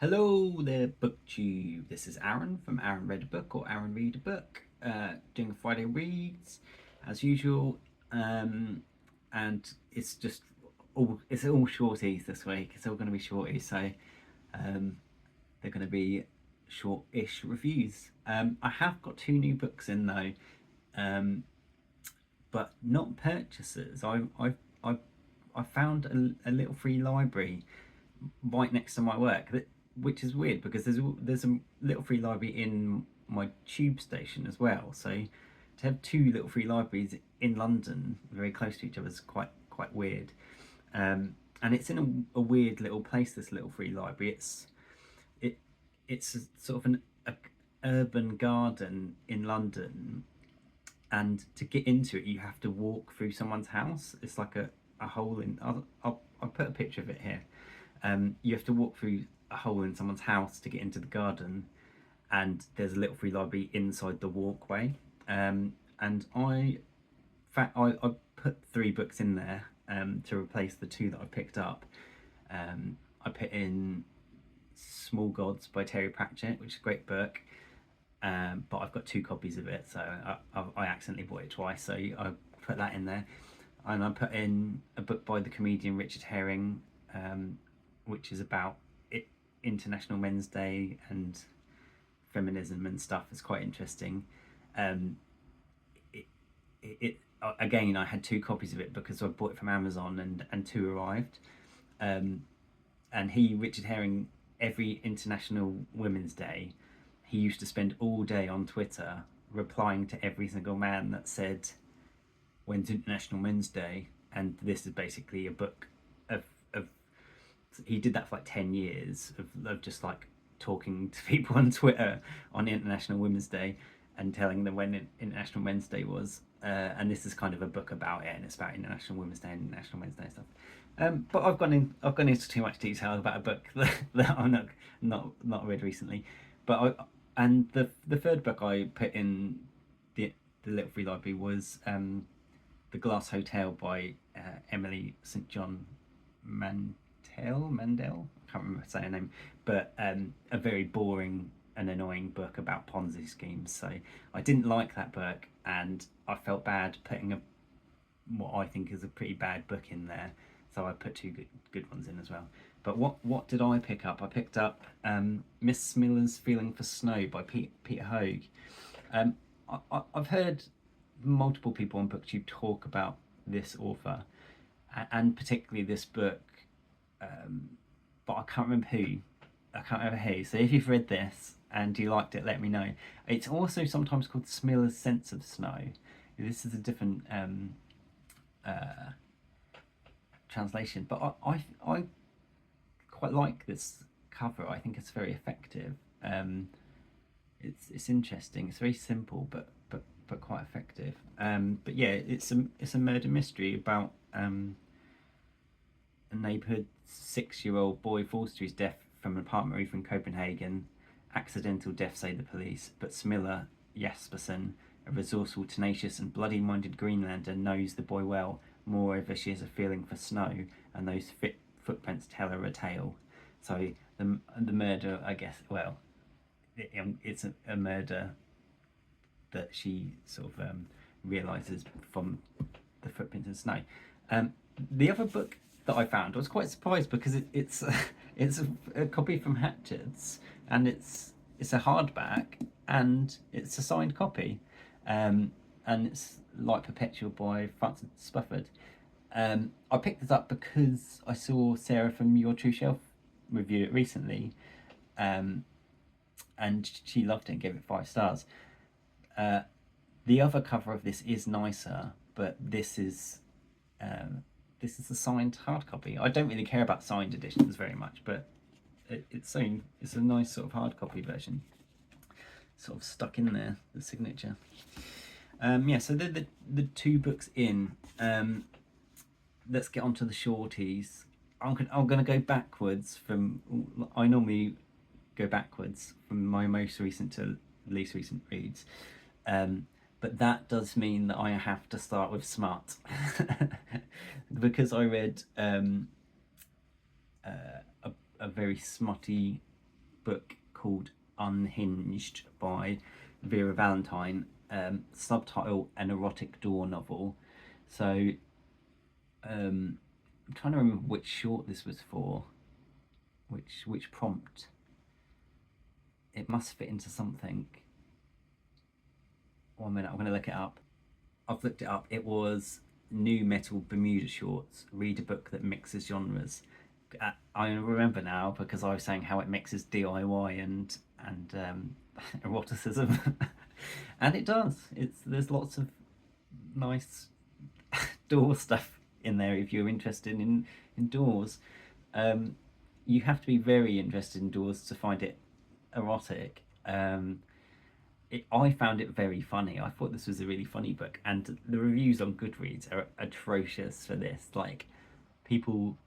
Hello there, BookTube. This is Aaron from Aaron Read a Book or Aaron Read a Book, doing Friday reads as usual, and it's all shorties this week. It's all going to be shorties, so they're going to be short-ish reviews. I have got two new books in though, um, but not purchases. I found a little free library right next to my work, which is weird because there's a little free library in my tube station as well. So to have two little free libraries in London very close to each other is quite weird. And it's in a weird little place. This little free library. It it's sort of an urban garden in London, and to get into it you have to walk through someone's house. It's like a hole in. I'll put a picture of it here. You have to walk through a hole in someone's house to get into the garden, and there's a little free library inside the walkway. And I put three books in there to replace the two that I picked up. I put in Small Gods by Terry Pratchett, which is a great book, but I've got two copies of it, so I accidentally bought it twice, so I put that in there. And I put in a book by the comedian Richard Herring, which is about International Men's Day and feminism and stuff. It's quite interesting. It, Again, I had two copies of it because I bought it from Amazon, and two arrived. And Richard Herring, every International Women's Day, he used to spend all day on Twitter replying to every single man that said, "When's International Men's Day?" And this is basically a book of he did that for like 10 years of just like talking to people on Twitter on International Women's Day and telling them when International Men's Day was. And this is kind of a book about it, and it's about International Women's Day and International Men's Day stuff. But I've gone into too much detail about a book that I'm not read recently. And the third book I put in the little free library was The Glass Hotel by Emily St John Mandel. I can't remember saying her name, but a very boring and annoying book about Ponzi schemes. So I didn't like that book, and I felt bad putting what I think is a pretty bad book in there. So I put two good ones in as well. But what did I pick up? I picked up Miss Miller's Feeling for Snow by Peter Hogue. I've heard multiple people on BookTube talk about this author, and particularly this book, but I can't remember who. I can't remember who. So if you've read this and you liked it, let me know. It's also sometimes called Smiller's Sense of Snow. This is a different translation, but I quite like this cover. I think it's very effective. It's interesting. It's very simple, but quite effective. But yeah, it's a murder mystery about a neighbourhood 6-year-old boy falls to his death from an apartment roof in Copenhagen. Accidental death, say the police, but Smilla Jespersen, a resourceful, tenacious and bloody-minded Greenlander, knows the boy well. Moreover, she has a feeling for snow, and those footprints tell her a tale. So the murder, I guess, well, it's a murder that she sort of realises from the footprints in snow. The other book that I found, I was quite surprised because it's a copy from Hatchett's, and it's a hardback, and it's a signed copy, and it's Light Perpetual by Francis Spufford. I picked this up because I saw Sarah from Your True Shelf review it recently, and she loved it and gave it 5 stars. The other cover of this is nicer, but this is a signed hard copy. I don't really care about signed editions very much, but it's a nice sort of hard copy version, sort of stuck in there, the signature. Yeah, so they're the two books in. Let's get on to the shorties. I'm gonna go backwards from. I normally go backwards from my most recent to least recent reads. But that does mean that I have to start with smart because I read a very smutty book called Unhinged by Vera Valentine, subtitle an erotic door novel. So I'm trying to remember which short this was for, which prompt. It must fit into something. 1 minute, I'm going to look it up. I've looked it up. It was new metal Bermuda shorts. Read a book that mixes genres. I remember now because I was saying how it mixes DIY and eroticism, and it does. There's lots of nice door stuff in there if you're interested in doors. You have to be very interested in doors to find it erotic. I found it very funny. I thought this was a really funny book, and the reviews on Goodreads are atrocious for this. Like, people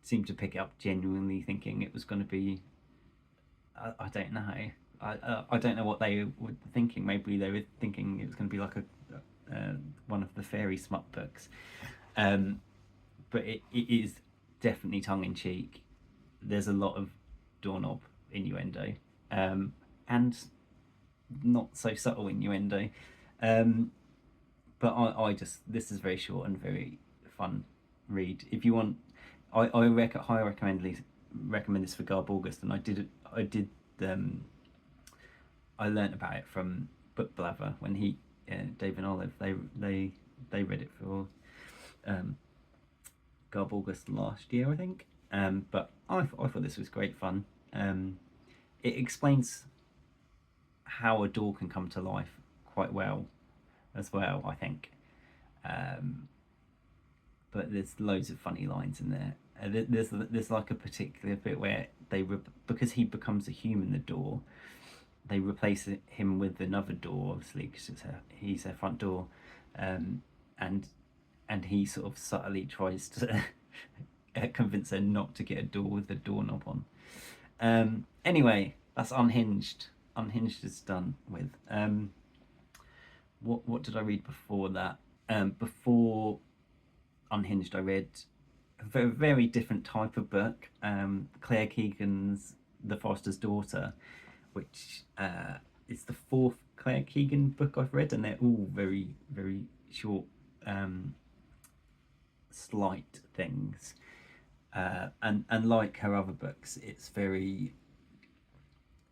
seem to pick it up genuinely thinking it was going to be. I don't know. I don't know what they were thinking. Maybe they were thinking it was going to be like one of the fairy smut books, but it is definitely tongue in cheek. There's a lot of doorknob innuendo, and not so subtle innuendo. But I just, this is very short and very fun read. If you want, highly recommend this for Garb August, and I learnt about it from Book Blather when Dave and Olive, they read it for Garb August last year, I think. But I thought this was great fun. It explains how a door can come to life quite well as well, I think. But there's loads of funny lines in there. There's like a particular bit where because he becomes a human, the door, they replace him with another door, obviously, because he's their front door, and he sort of subtly tries to convince her not to get a door with the doorknob on. Anyway, that's Unhinged. Unhinged is done with. What did I read before that? Before Unhinged, I read a very, very different type of book. Claire Keegan's The Forester's Daughter, which is the fourth Claire Keegan book I've read, and they're all very, very short, slight things. And like her other books, it's very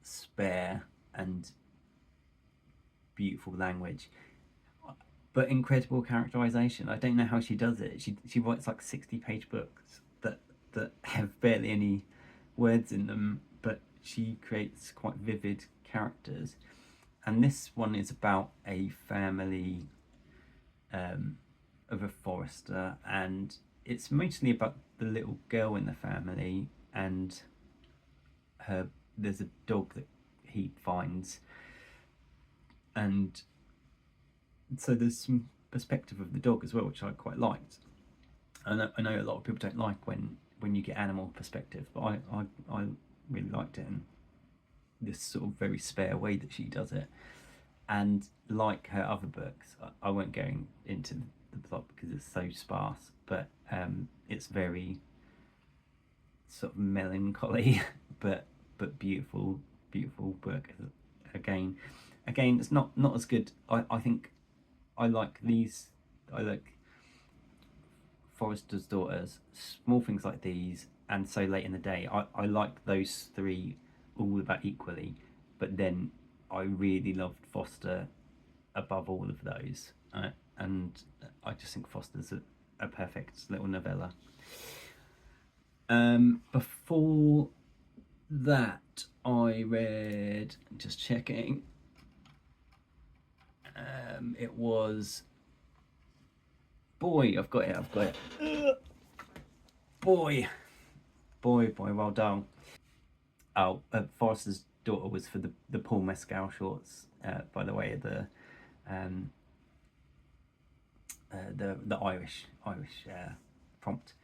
spare and beautiful language, but incredible characterization. I don't know how she does it. She writes like 60-page books that have barely any words in them, but she creates quite vivid characters. And this one is about a family of a forester, and it's mostly about the little girl in the family, and there's a dog that he finds, and so there's some perspective of the dog as well, which I quite liked. I know a lot of people don't like when you get animal perspective, but I really liked it, and this sort of very spare way that she does it. And like her other books, I won't go into the plot because it's so sparse, but it's very sort of melancholy, but beautiful book. Again, it's not as good. I think I like Forester's Daughters, Small Things Like These, and So Late in the Day. I like those three all about equally, but then I really loved Foster above all of those, and I just think Foster's a perfect little novella. Before that, I read, just checking, it was I've got it. Boy by Roald Dahl. Forrester's Daughter was for the Paul Mescal shorts, by the way, the Irish prompt,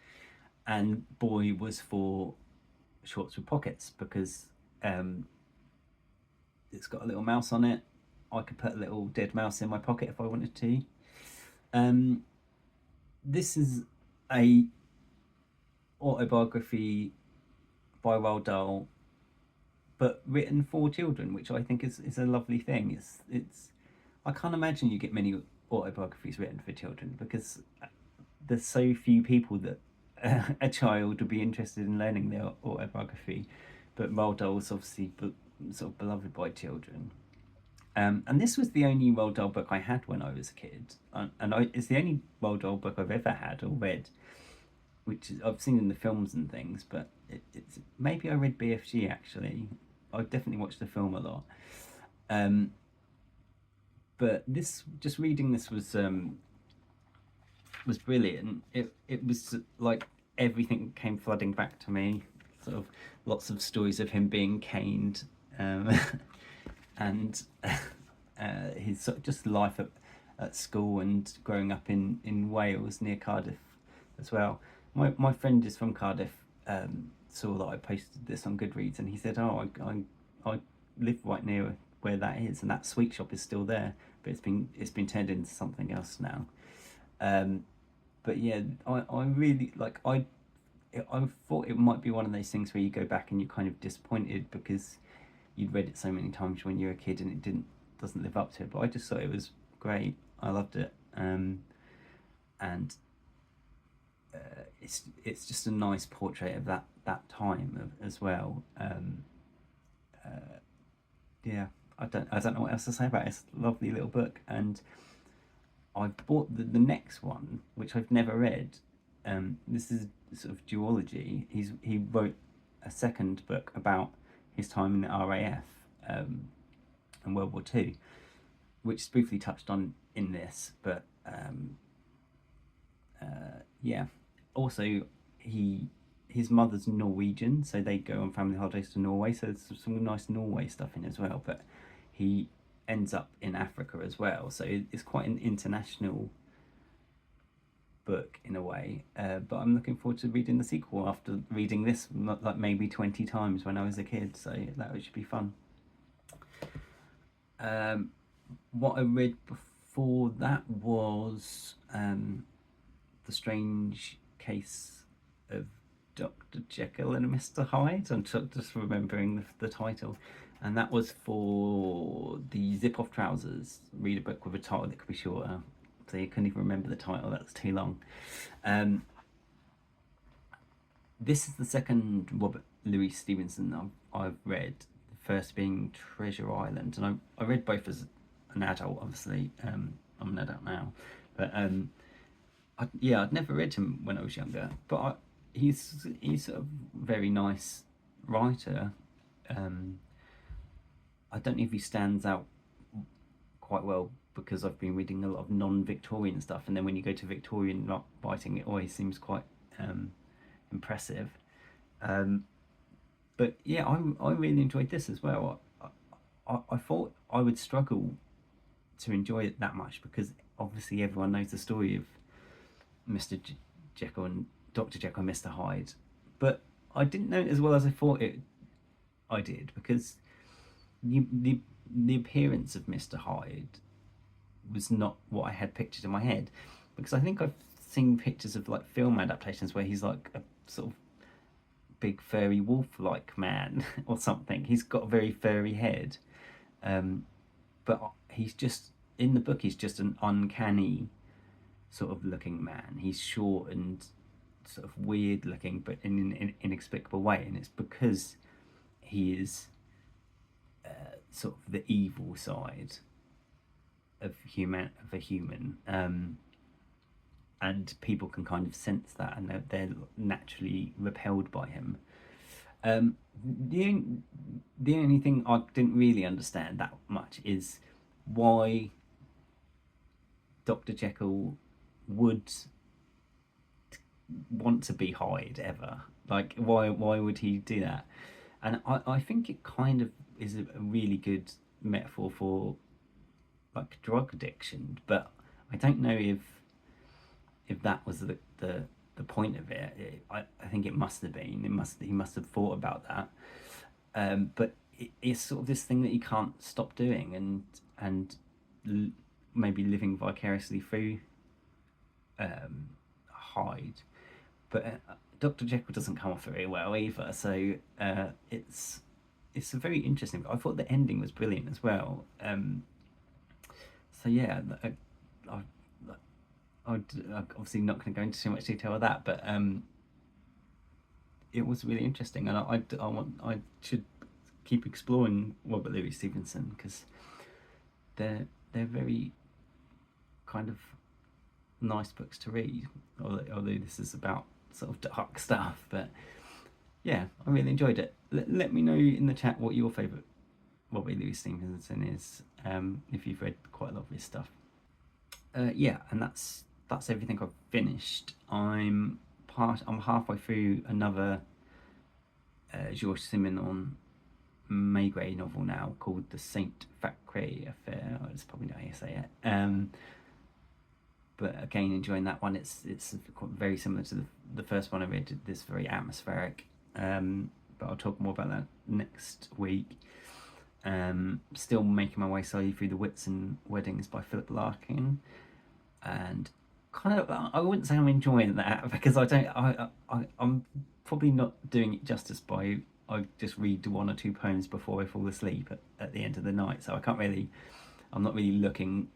and Boy was for shorts with pockets because it's got a little mouse on it. I could put a little dead mouse in my pocket if I wanted to. This is a autobiography by Roald Dahl but written for children, which I think is a lovely thing. It's I can't imagine you get many autobiographies written for children because there's so few people that a child would be interested in learning their autobiography. But Roald Dahl was obviously sort of beloved by children. And this was the only Roald Dahl book I had when I was a kid, it's the only Roald Dahl book I've ever had or read, which I've seen in the films and things. But it's maybe I read BFG actually. I definitely watched the film a lot. Um, but this just reading this was brilliant. It was like everything came flooding back to me. Sort of lots of stories of him being caned, and his sort of just life at school and growing up in Wales near Cardiff as well. My friend is from Cardiff. Saw that I posted this on Goodreads, and he said, "Oh, I live right near where that is, and that sweet shop is still there, but it's been turned into something else now." But yeah, I really like I thought it might be one of those things where you go back and you're kind of disappointed because you'd read it so many times when you were a kid and it doesn't live up to it. But I just thought it was great. I loved it, and it's just a nice portrait of that time as well. Yeah, I don't know what else to say about it. It's a lovely little book, and I bought the next one, which I've never read. This is sort of duology. He wrote a second book about his time in the RAF and World War Two, which is briefly touched on in this. But yeah, also his mother's Norwegian, so they go on family holidays to Norway. So there's some nice Norway stuff in as well. But he ends up in Africa as well, so it's quite an international book in a way. But I'm looking forward to reading the sequel after reading this like maybe 20 times when I was a kid, so that should be fun. What I read before that was The Strange Case of Dr. Jekyll and Mr. Hyde. I'm just remembering the title, and that was for the Zip Off Trousers. Read a book with a title that could be shorter. So you couldn't even remember the title, that's too long. This is the second Robert Louis Stevenson I've read, the first being Treasure Island. And I read both as an adult, obviously. I'm an adult now. But I'd never read him when I was younger. But he's sort of very nice writer. I don't know if he stands out quite well because I've been reading a lot of non-Victorian stuff, and then when you go to Victorian writing, it always seems quite impressive. But yeah, I really enjoyed this as well. I thought I would struggle to enjoy it that much because obviously everyone knows the story of Mr. Jekyll and Dr. Jekyll and Mr. Hyde, but I didn't know it as well as I thought I did, because the appearance of Mr. Hyde was not what I had pictured in my head, because I think I've seen pictures of like film adaptations where he's like a sort of big furry wolf-like man or something. He's got a very furry head, but he's just in the book. He's just an uncanny sort of looking man. He's short and sort of weird looking, but in an inexplicable way, and it's because he is sort of the evil side of a human, and people can kind of sense that, and they're naturally repelled by him. The only thing I didn't really understand that much is why Dr. Jekyll would want to be Hyde ever. Like, why would he do that? And I think it kind of is a really good metaphor for like drug addiction, but I don't know if that was the point of it. I think it must have been. He must have thought about that. But it's sort of this thing that he can't stop doing, and maybe living vicariously through Hyde. But Dr. Jekyll doesn't come off very well either. So it's it's a very interesting. I thought the ending was brilliant as well. So yeah, I'm obviously not going to go into too much detail of that, but it was really interesting, and I should keep exploring Robert Louis Stevenson, because they're very kind of nice books to read. Although this is about sort of dark stuff, but yeah, I really enjoyed it. Let me know in the chat what your favourite Robert Louis Stevenson is, if you've read quite a lot of his stuff. Yeah, and that's everything I've finished. I'm halfway through another Georges Simenon Maigret novel now, called The Saint Thackeray Affair. That's probably not how you say it. But again, enjoying that one. It's very similar to the first one I read. This very atmospheric. But I'll talk more about that next week. Still making my way slowly through The Wits and Weddings by Philip Larkin, and kind of, I wouldn't say I'm enjoying that, because I'm probably not doing it justice by, I just read one or two poems before I fall asleep at the end of the night, so I'm not really looking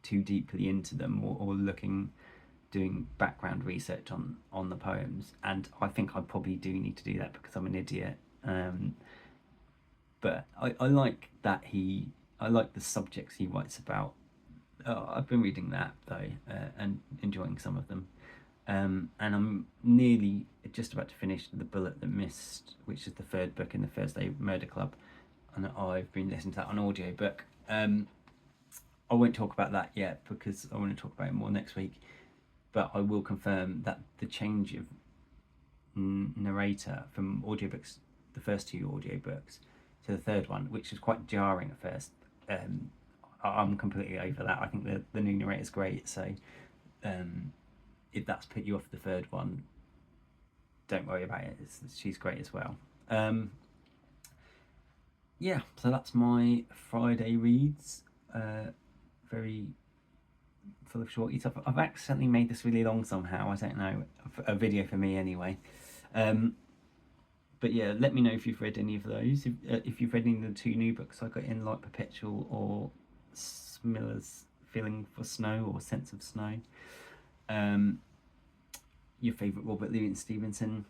too deeply into them, or doing background research on the poems, and I think I probably do need to do that because I'm an idiot. But I like that I like the subjects he writes about. I've been reading that though, and enjoying some of them. And I'm nearly just about to finish The Bullet That Missed, which is the third book in the Thursday Murder Club, and I've been listening to that on audiobook. I won't talk about that yet because I want to talk about it more next week, but I will confirm that the change of narrator from audiobooks, the first two audiobooks, to the third one, which was quite jarring at first, I'm completely over that. I think the new narrator is great, so if that's put you off the third one, don't worry about it. She's great as well. Yeah, so that's my Friday reads. Very full of shorties. I've accidentally made this really long somehow. I don't know. A video for me anyway. But yeah, let me know if you've read any of those. If you've read any of the two new books I got in, like Perpetual or Miller's Feeling for Snow or Sense of Snow. Your favourite Robert Louis Stevenson.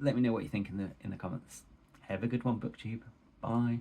Let me know what you think in the comments. Have a good one, BookTube. Bye.